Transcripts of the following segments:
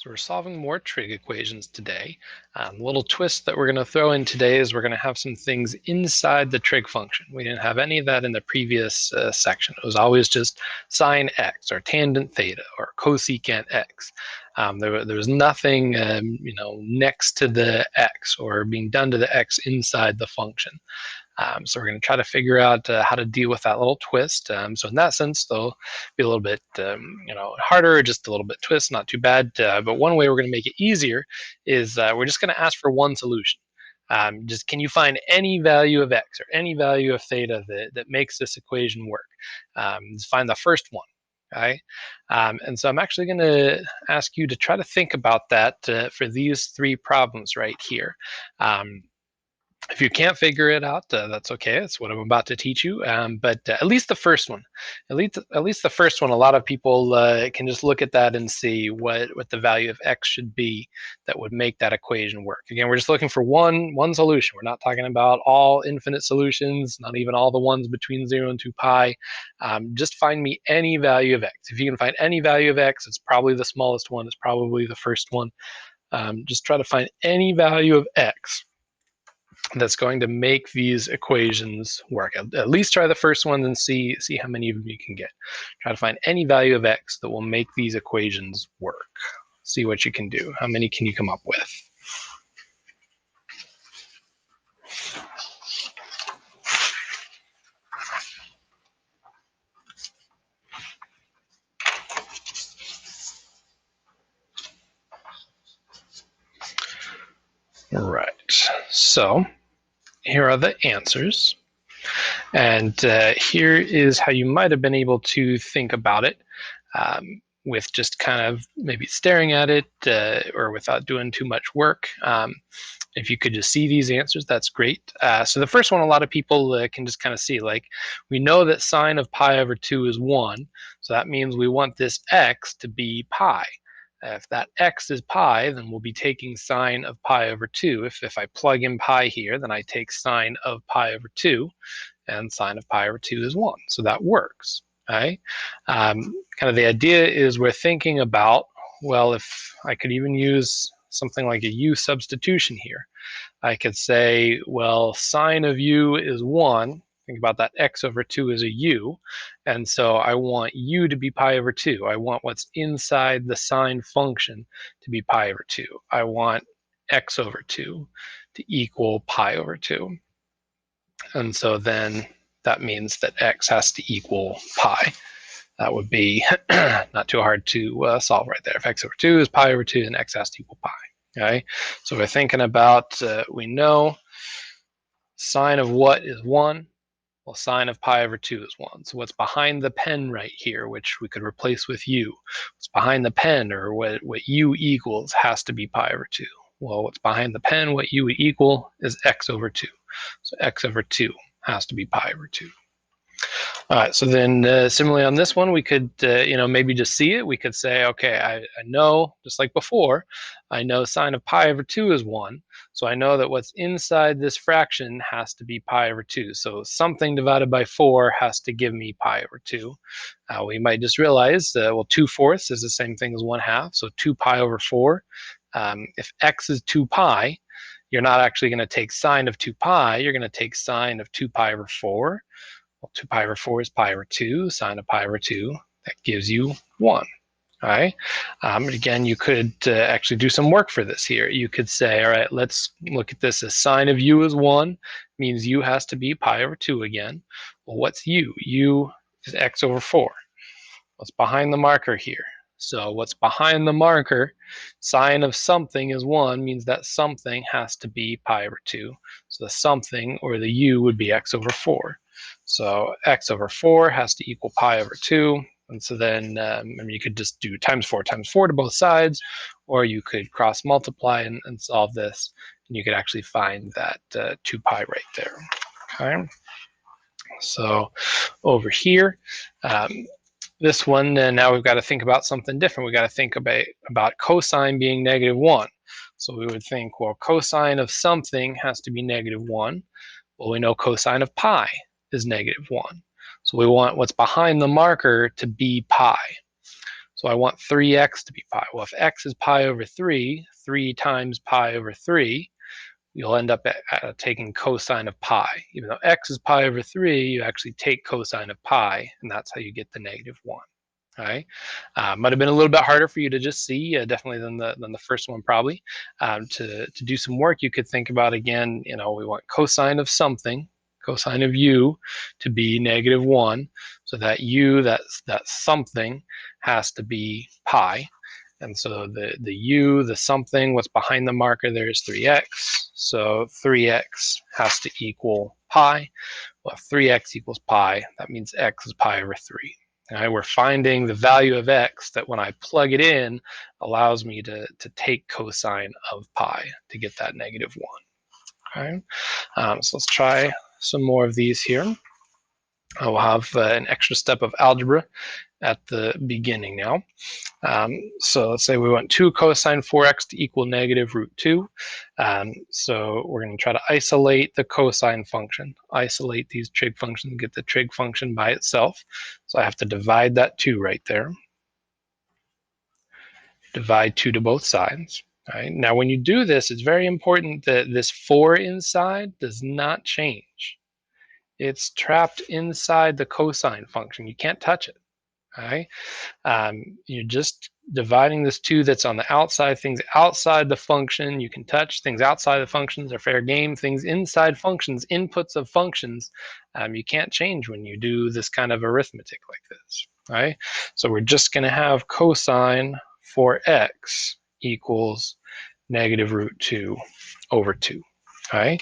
So we're solving more trig equations today. The little twist that we're going to throw in today is we're going to have some things inside the trig function. We didn't have any of that in the previous section. It was always just sine x or tangent theta or cosecant x. There was nothing next to the x or being done to the x inside the function. So we're going to try to figure out how to deal with that little twist. So in that sense, they'll be a little bit harder, just a little bit twist, not too bad. But one way we're going to make it easier is we're just going to ask for one solution. Just can you find any value of x or any value of theta that makes this equation work? Just find the first one. Okay, and so I'm actually going to ask you to try to think about that for these three problems right here. If you can't figure it out, that's okay. That's what I'm about to teach you. But at least the first one, at least the first one, a lot of people can just look at that and see what the value of x should be that would make that equation work. Again, we're just looking for one solution. We're not talking about all infinite solutions, not even all the ones between 0 and 2 pi. Just find me any value of x. If you can find any value of x, it's probably the smallest one. It's probably the first one. Just try to find any value of x that's going to make these equations work. At least try the first one and see how many of them you can get. Try to find any value of x that will make these equations work. See what you can do. How many can you come up with? Right. So here are the answers. And here is how you might have been able to think about it with just kind of maybe staring at it or without doing too much work. If you could just see these answers, that's great. So the first one, a lot of people can just kind of see, like, we know that sine of pi over 2 is 1. So that means we want this x to be pi. If that x is pi, then we'll be taking sine of pi over 2. If I plug in pi here, then I take sine of pi over 2, and sine of pi over 2 is 1. So that works. Okay? Kind of the idea is we're thinking about, well, if I could even use something like a u substitution here. I could say, well, sine of u is 1. Think about that, x over 2 is a u. And so I want u to be pi over 2. I want what's inside the sine function to be pi over 2. I want x over 2 to equal pi over 2. And so then that means that x has to equal pi. That would be not too hard to solve right there. If x over 2 is pi over 2, then x has to equal pi. Okay, so we're thinking about, we know sine of what is 1? Well, sine of pi over 2 is 1. So what's behind the pen right here, which we could replace with u? What's behind the pen, or what u equals, has to be pi over 2. Well, what's behind the pen, what u would equal, is x over 2. So x over 2 has to be pi over 2. All right, so then similarly on this one, we could maybe just see it. We could say, okay, I know, just like before, I know sine of pi over 2 is 1. So I know that what's inside this fraction has to be pi over 2. So something divided by 4 has to give me pi over 2. We might just realize, well, 2/4 is the same thing as 1/2. So 2 pi over 4. If x is 2 pi, you're not actually going to take sine of 2 pi. You're going to take sine of 2 pi over 4. Well, 2 pi over 4 is pi over 2. Sine of pi over 2, that gives you 1. All right. Again, you could actually do some work for this here. You could say, all right, let's look at this as sine of u is 1, means u has to be pi over 2 again. Well, what's u? U is x over 4. What's behind the marker here? So what's behind the marker, sine of something is 1, means that something has to be pi over 2. So the something, or the u, would be x over 4. So x over 4 has to equal pi over 2. And so then you could just do times 4 to both sides, or you could cross multiply and solve this, and you could actually find that 2 pi right there. Okay. So over here, this one, now we've got to think about something different. We've got to think about cosine being -1. So we would think, well, cosine of something has to be -1. Well, we know cosine of pi is -1. So we want what's behind the marker to be pi. So I want 3x to be pi. Well, if x is pi over 3, 3 times pi over 3, you'll end up taking cosine of pi. Even though x is pi over 3, you actually take cosine of pi, and that's how you get the negative 1. Right? Might have been a little bit harder for you to just see, definitely than the first one probably. To do some work, you could think about again. We want cosine of something, cosine of u, to be negative 1, so that u, that something, has to be pi. And so the u, the something, what's behind the marker there is 3x. So 3x has to equal pi. Well, if 3x equals pi, that means x is pi over 3. Right, we're finding the value of x that when I plug it in allows me to take cosine of pi to get that negative 1. Okay, so let's try some more of these here. I will have an extra step of algebra at the beginning now. So let's say we want 2 cosine 4x to equal negative root 2. So we're going to try to isolate the cosine function, isolate these trig functions, get the trig function by itself. So I have to divide that 2 right there. Divide 2 to both sides. All right. Now when you do this, it's very important that this 4 inside does not change. It's trapped inside the cosine function. You can't touch it. All right. You're just dividing this 2 that's on the outside. Things outside the function you can touch. Things outside the functions are fair game. Things inside functions, inputs of functions, you can't change when you do this kind of arithmetic like this. Right? So we're just going to have cosine for x equals negative root 2 over 2. Okay,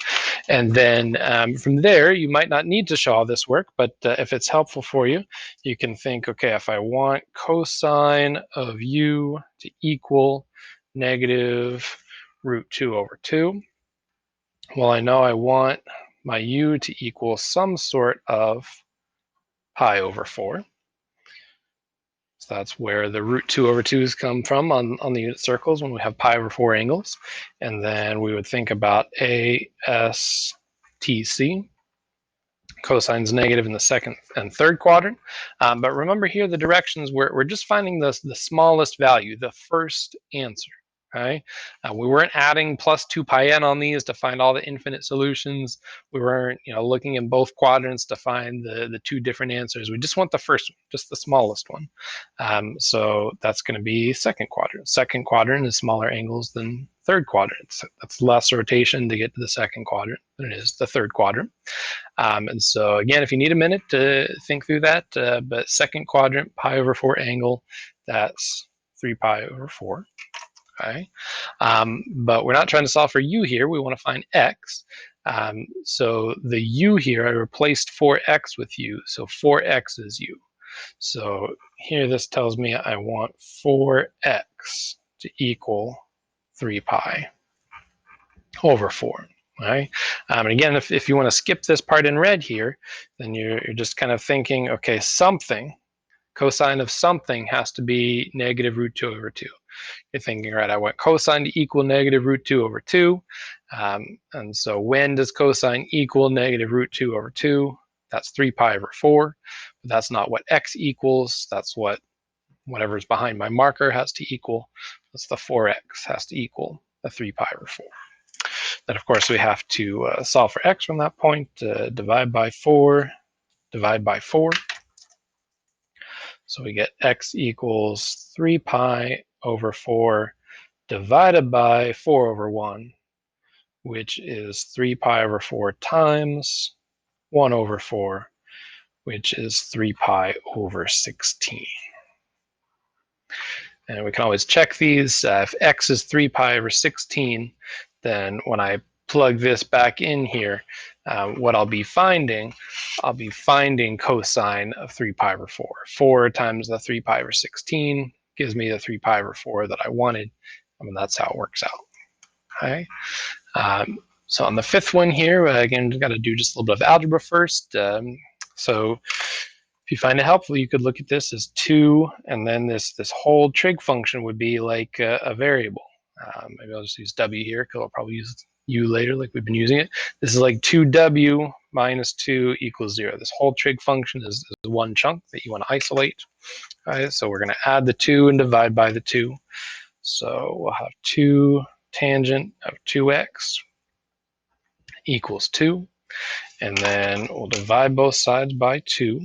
and then from there, you might not need to show all this work, but if it's helpful for you, you can think, okay, if I want cosine of u to equal negative root 2 over 2, well, I know I want my u to equal some sort of pi over 4. So that's where the root 2 over 2's come from on the unit circles when we have pi over 4 angles. And then we would think about ASTC. Cosine's negative in the second and third quadrant. But remember here, the directions, we're just finding the smallest value, the first answer. Right? We weren't adding plus 2 pi n on these to find all the infinite solutions. We weren't looking in both quadrants to find the 2 different answers. We just want the first one, just the smallest one. So that's going to be second quadrant. Second quadrant is smaller angles than third quadrant. So that's less rotation to get to the second quadrant than it is the third quadrant. And so again, if you need a minute to think through that, but second quadrant, pi over 4 angle, that's 3 pi over 4. Okay, but we're not trying to solve for u here. We want to find x. So the u here, I replaced 4x with u, so 4x is u. So here this tells me I want 4x to equal 3 pi over 4. Right? And again, if you want to skip this part in red here, then you're just kind of thinking, okay, something, cosine of something has to be negative root 2 over 2. You're thinking, right, I want cosine to equal negative root 2 over 2. And so when does cosine equal negative root 2 over 2? That's 3 pi over 4. But that's not what x equals. That's what whatever's behind my marker has to equal. That's the 4x has to equal the 3 pi over 4. Then, of course, we have to solve for x from that point. Divide by 4, divide by 4. So we get x equals 3 pi over 4 divided by 4 over 1, which is 3 pi over 4 times 1 over 4, which is 3 pi over 16. And we can always check these. If x is 3 pi over 16, then when I plug this back in here, what I'll be finding cosine of 3 pi over 4. 4 times the 3 pi over 16 gives me the 3 pi over 4 that I wanted. I mean, that's how it works out. Okay. So on the fifth one here, again, we've got to do just a little bit of algebra first. So if you find it helpful, you could look at this as 2, and then this whole trig function would be like a variable. Maybe I'll just use w here because I'll probably u later, like we've been using it. This is like 2w minus 2 equals 0. This whole trig function is one chunk that you want to isolate. Right? So we're going to add the 2 and divide by the 2. So we'll have 2 tangent of 2x equals 2. And then we'll divide both sides by 2.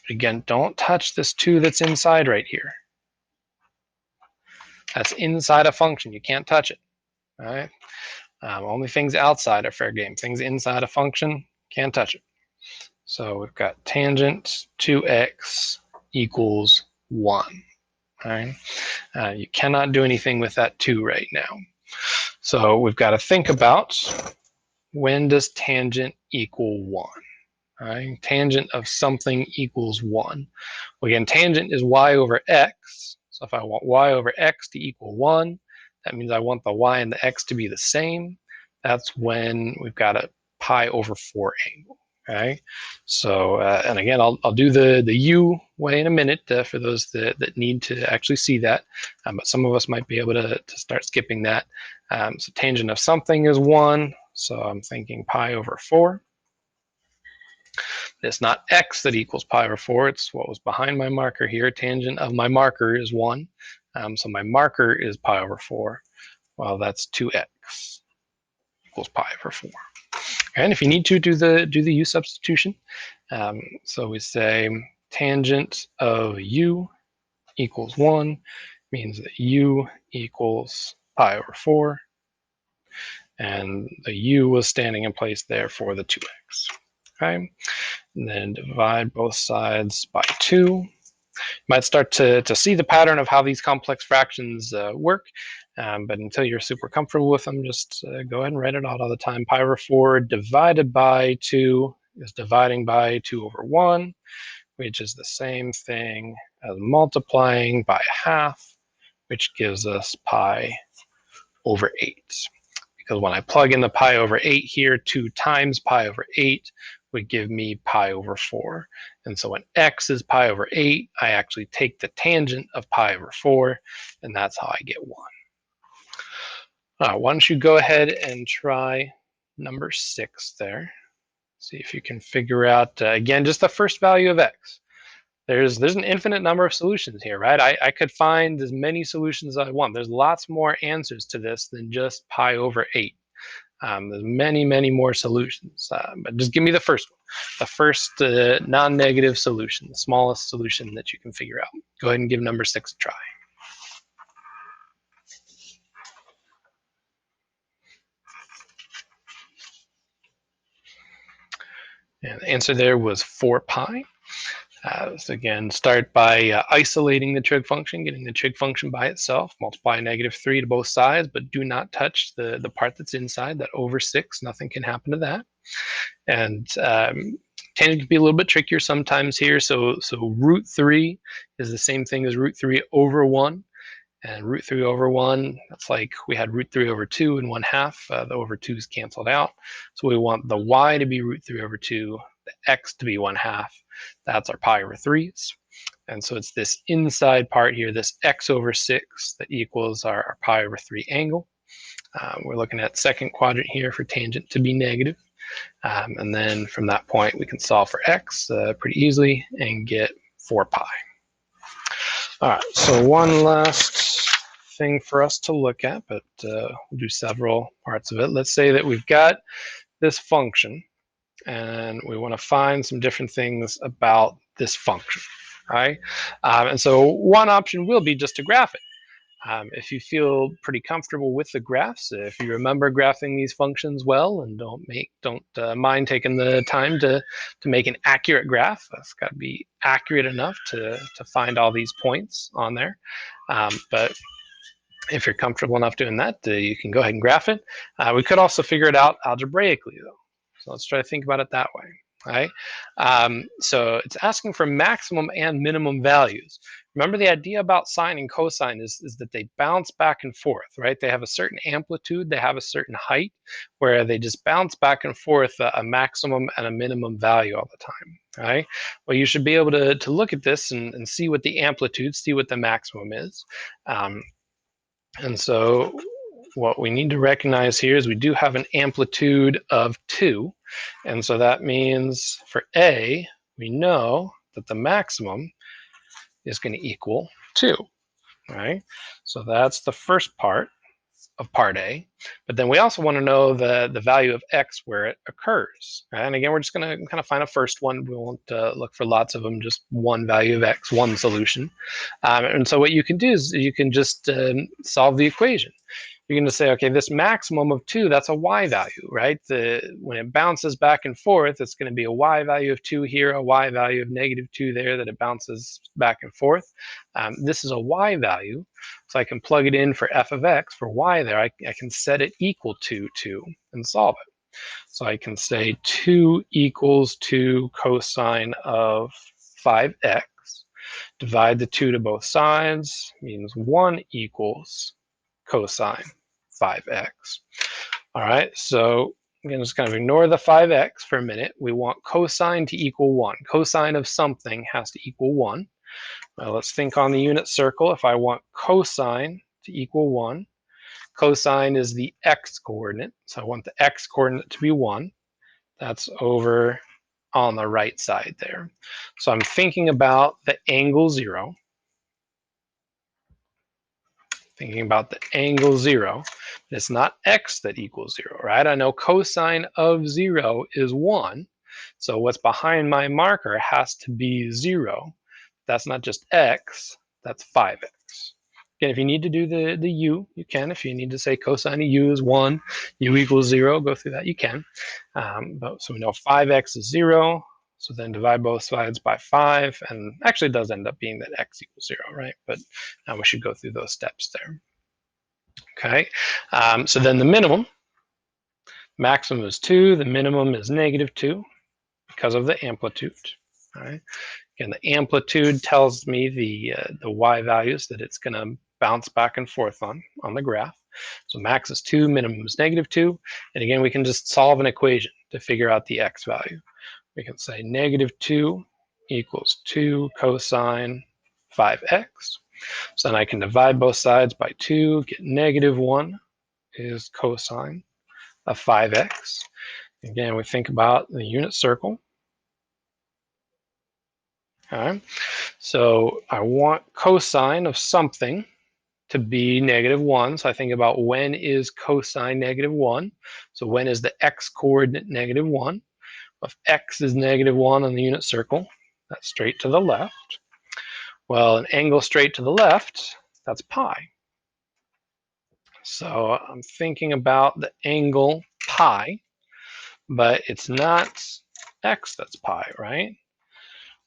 But again, don't touch this 2 that's inside right here. That's inside a function. You can't touch it. All right? Only things outside are fair game. Things inside a function, can't touch it. So we've got tangent 2x equals 1. All right? You cannot do anything with that 2 right now. So we've got to think about, when does tangent equal 1? All right? Tangent of something equals 1. Well, again, tangent is y over x. So if I want y over x to equal 1, that means I want the y and the x to be the same. That's when we've got a pi over 4 angle. Okay, so and again, I'll do the u way in a minute for those that need to actually see that, but some of us might be able to start skipping that. So tangent of something is 1, so I'm thinking pi over 4. It's not x that equals pi over 4, it's what was behind my marker here. Tangent of my marker is 1, so my marker is pi over 4. Well, that's 2x equals pi over 4. And if you need to, do the u substitution. So we say tangent of u equals 1, means that u equals pi over 4. And the u was standing in place there for the 2x. Okay, and then divide both sides by 2. You might start to see the pattern of how these complex fractions work. But until you're super comfortable with them, just go ahead and write it out all the time. Pi over 4 divided by 2 is dividing by 2 over 1, which is the same thing as multiplying by half, which gives us pi over 8. Because when I plug in the pi over 8 here, 2 times pi over 8 would give me pi over 4. And so when x is pi over 8, I actually take the tangent of pi over 4, and that's how I get 1. Why don't you go ahead and try number 6 there. See if you can figure out, again, just the first value of x. There's an infinite number of solutions here, right? I could find as many solutions as I want. There's lots more answers to this than just pi over 8. There's many, many more solutions, but just give me the first one. The first non-negative solution, the smallest solution that you can figure out. Go ahead and give number 6 a try. And the answer there was 4 pi. So again, start by isolating the trig function, getting the trig function by itself, multiply -3 to both sides, but do not touch the part that's inside, that over 6, nothing can happen to that. And tangent can be a little bit trickier sometimes here, so root 3 is the same thing as root 3 over 1. And root 3 over 1, that's like we had root 3 over 2 and 1/2. The over 2 is canceled out. So we want the y to be root 3 over 2, the x to be 1/2. That's our pi over 3's. And so it's this inside part here, this x over 6, that equals our pi over 3 angle. We're looking at second quadrant here for tangent to be negative. And then from that point, we can solve for x pretty easily and get 4 pi. All right, so one last thing for us to look at, but we'll do several parts of it. Let's say that we've got this function, and we want to find some different things about this function, right? And so one option will be just to graph it. If you feel pretty comfortable with the graphs, if you remember graphing these functions well, and don't mind taking the time to make an accurate graph, it's got to be accurate enough to find all these points on there. But if you're comfortable enough doing that, you can go ahead and graph it. We could also figure it out algebraically, though. So let's try to think about it that way. Right? So it's asking for maximum and minimum values. Remember, the idea about sine and cosine is that they bounce back and forth, right? They have a certain amplitude, they have a certain height, where they just bounce back and forth a maximum and a minimum value all the time, right? Well, you should be able to look at this and see what the amplitude, see what the maximum is. And so what we need to recognize here is we do have an amplitude of 2. And so that means for A, we know that the maximum is going to equal 2, right? So that's the first part of part A. But then we also want to know the value of x where it occurs. Right? And again, we're just going to kind of find a first one. We won't look for lots of them, just one value of x, one solution. And so what you can do is you can just solve the equation. You're going to say, okay, this maximum of 2, that's a y value, right? When it bounces back and forth, it's going to be a y value of 2 here, a y value of -2 there that it bounces back and forth. This is a y value, so I can plug it in for f of x, for y there. I can set it equal to 2 and solve it. So I can say 2 equals 2 cosine of 5x. Divide the 2 to both sides, means 1 equals cosine 5x. All right, so again, just kind of ignore the 5x for a minute. We want cosine to equal 1. Cosine of something has to equal 1. Well, let's think on the unit circle. If I want cosine to equal 1, cosine is the x coordinate. So I want the x coordinate to be 1. That's over on the right side there. So I'm thinking about the angle 0. Thinking about the angle 0. It's not x that equals 0, right? I know cosine of 0 is 1. So what's behind my marker has to be 0. That's not just x, that's 5x. Again, if you need to do the u, you can. If you need to say cosine of u is 1, u equals 0, go through that, you can. So we know 5x is 0. So then divide both sides by 5, and actually it does end up being that x equals 0, right? But now we should go through those steps there. Okay, so then the maximum is 2, the minimum is -2 because of the amplitude. All right. Again, the amplitude tells me the y values that it's going to bounce back and forth on the graph. So max is 2, minimum is -2. And again, we can just solve an equation to figure out the x value. We can say -2 equals 2 cosine 5x. So then I can divide both sides by 2, get -1 is cosine of 5x. Again, we think about the unit circle. Okay. So I want cosine of something to be -1. So I think about when is cosine -1. So when is the x coordinate -1? If x is -1 on the unit circle, that's straight to the left. Well, an angle straight to the left, that's pi. So I'm thinking about the angle pi, but it's not x that's pi, right?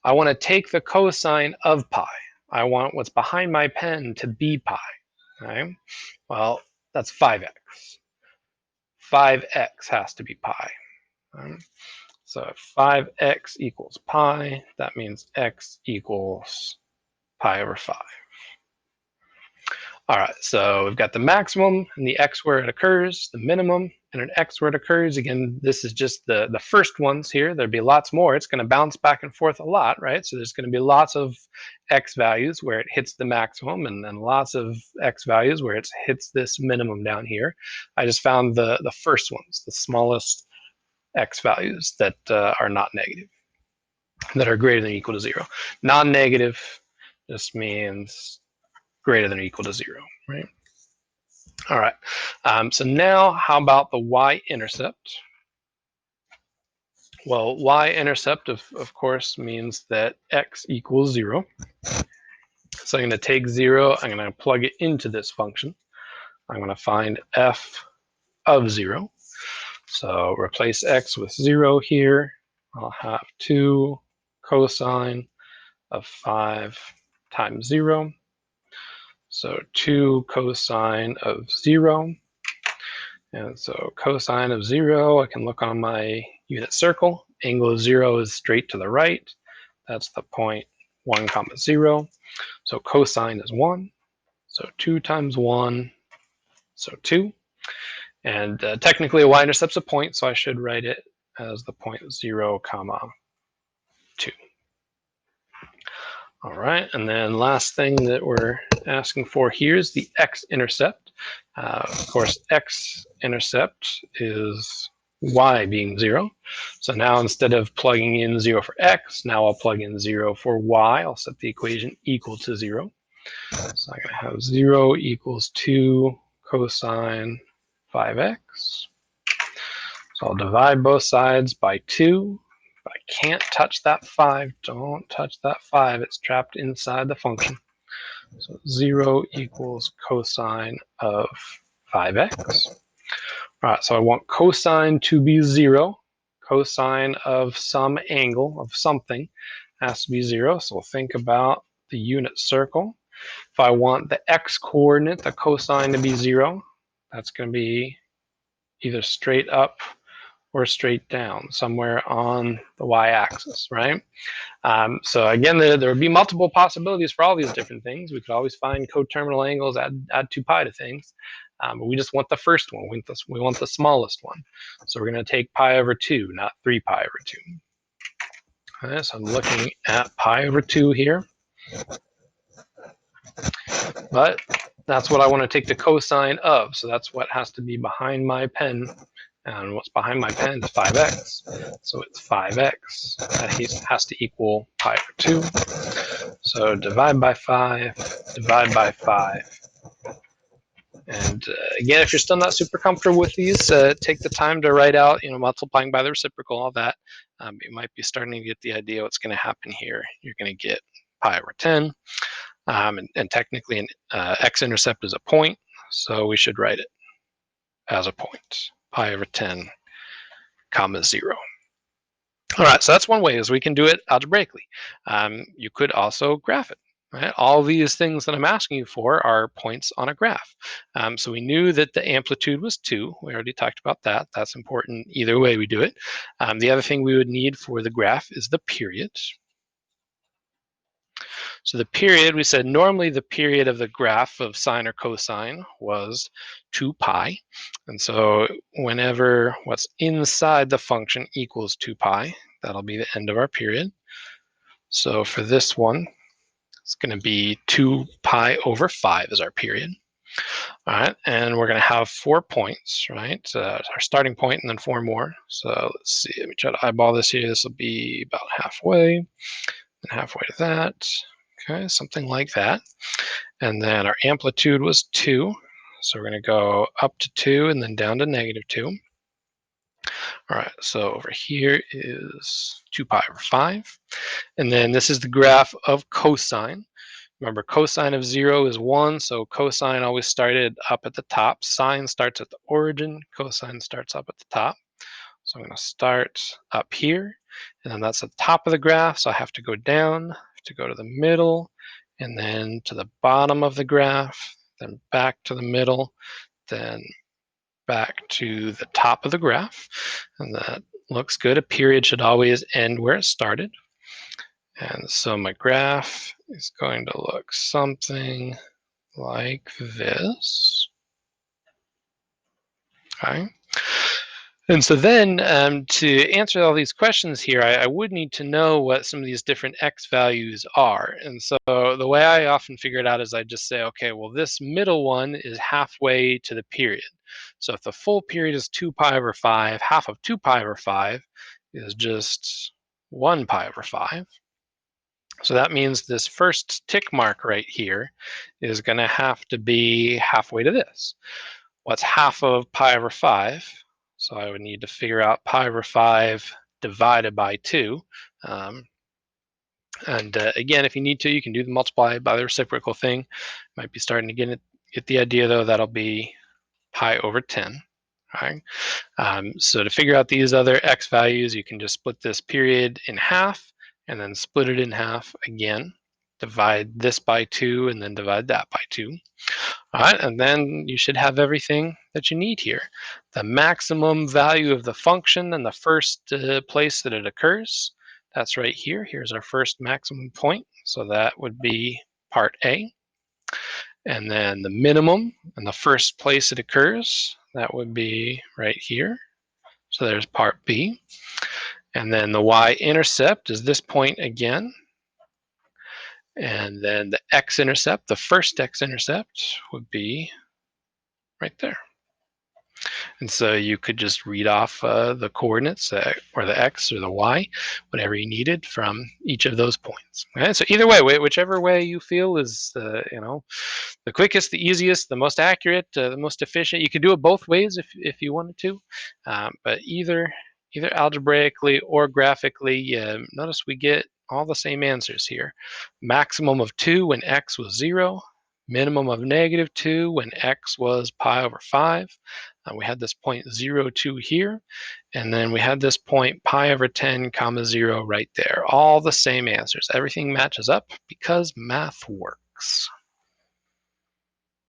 I want to take the cosine of pi. I want what's behind my pen to be pi. Okay? Well, that's 5x. 5x has to be pi. Right? So if 5x equals pi, that means x equals pi over 5. All right, so we've got the maximum and the x where it occurs, the minimum and an x where it occurs. Again, this is just the first ones here. There'd be lots more. It's going to bounce back and forth a lot, right? So there's going to be lots of x values where it hits the maximum, and then lots of x values where it hits this minimum down here. I just found the first ones, the smallest x values that are not negative, that are greater than or equal to 0. Non-negative just means greater than or equal to 0, right? All right, so now how about the y-intercept? Well, y-intercept, of course, means that x equals 0. So I'm going to take 0, I'm going to plug it into this function. I'm going to find f of 0. So replace x with 0 here. I'll have 2 cosine of 5 times 0. So 2 cosine of 0. And so cosine of 0, I can look on my unit circle. Angle of 0 is straight to the right. That's the point 1 comma 0. So cosine is 1. So 2 times 1, so 2. And technically a y-intercept's a point, so I should write it as the point 0 comma 2. All right, and then last thing that we're asking for here is the x-intercept. Of course, x-intercept is y being 0. So now instead of plugging in 0 for x, now I'll plug in 0 for y. I'll set the equation equal to 0. So I'm going to have 0 equals 2 cosine 5x. So I'll divide both sides by 2. But I can't touch that 5. Don't touch that 5. It's trapped inside the function. So 0 equals cosine of 5x. All right, so I want cosine to be 0. Cosine of some angle, of something, has to be 0. So think about the unit circle. If I want the x-coordinate, the cosine to be 0, that's going to be either straight up or straight down, somewhere on the y-axis, right? So again, there would be multiple possibilities for all these different things. We could always find coterminal angles, add 2 pi to things. But we just want the first one. We want the smallest one. So we're going to take pi over 2, not 3 pi over 2. Okay, so I'm looking at pi over 2 here. But that's what I want to take the cosine of. So that's what has to be behind my pen. And what's behind my pen is 5x. So it's 5x. That has to equal pi over 2. So divide by 5, divide by 5. And again, if you're still not super comfortable with these, take the time to write out, multiplying by the reciprocal, all that. You might be starting to get the idea what's going to happen here. You're going to get pi over 10. And technically, an x-intercept is a point, so we should write it as a point. Pi over 10, comma 0. All right, so that's one way is we can do it algebraically. You could also graph it. Right? All these things that I'm asking you for are points on a graph. So we knew that the amplitude was 2. We already talked about that. That's important either way we do it. The other thing we would need for the graph is the period. So the period, we said normally the period of the graph of sine or cosine was 2 pi. And so whenever what's inside the function equals 2 pi, that'll be the end of our period. So for this one, it's going to be 2 pi over 5 is our period. All right, and we're going to have 4 points, right? Our starting point and then 4 more. So let's see, let me try to eyeball this here. This will be about halfway, and halfway to that. Okay, something like that. And then our amplitude was 2. So we're going to go up to 2 and then down to negative 2. All right, so over here is 2 pi over 5. And then this is the graph of cosine. Remember, cosine of 0 is 1, so cosine always started up at the top. Sine starts at the origin. Cosine starts up at the top. So I'm going to start up here, and then that's the top of the graph, so I have to go down, to go to the middle, and then to the bottom of the graph, then back to the middle, then back to the top of the graph. And that looks good. A period should always end where it started. And so my graph is going to look something like this. Okay. And so then to answer all these questions here, I would need to know what some of these different x values are. And so the way I often figure it out is I just say, okay, well, this middle one is halfway to the period. So if the full period is 2 pi over 5, half of 2 pi over 5 is just 1 pi over 5. So that means this first tick mark right here is going to have to be halfway to this. What's half of pi over 5? So I would need to figure out pi over 5 divided by 2. Again, if you need to, you can do the multiply by the reciprocal thing. Might be starting to get the idea, though. That'll be pi over 10. All right. So to figure out these other x values, you can just split this period in half and then split it in half again. Divide this by 2 and then divide that by 2. All right, and then you should have everything that you need here. The maximum value of the function and the first place that it occurs, that's right here. Here's our first maximum point. So that would be part A. And then the minimum and the first place it occurs, that would be right here. So there's part B. And then the y-intercept is this point again. And then the x-intercept, the first x-intercept would be right there. And so you could just read off the coordinates or the x or the y, whatever you needed from each of those points. Okay? So either way, whichever way you feel is the quickest, the easiest, the most accurate, the most efficient. You could do it both ways if you wanted to, but either algebraically or graphically, notice we get all the same answers here. Maximum of 2 when x was 0, minimum of -2 when x was pi over 5. We had this point 0, 2 here, and then we had this point pi over 10 comma 0 right there. All the same answers. Everything matches up because math works.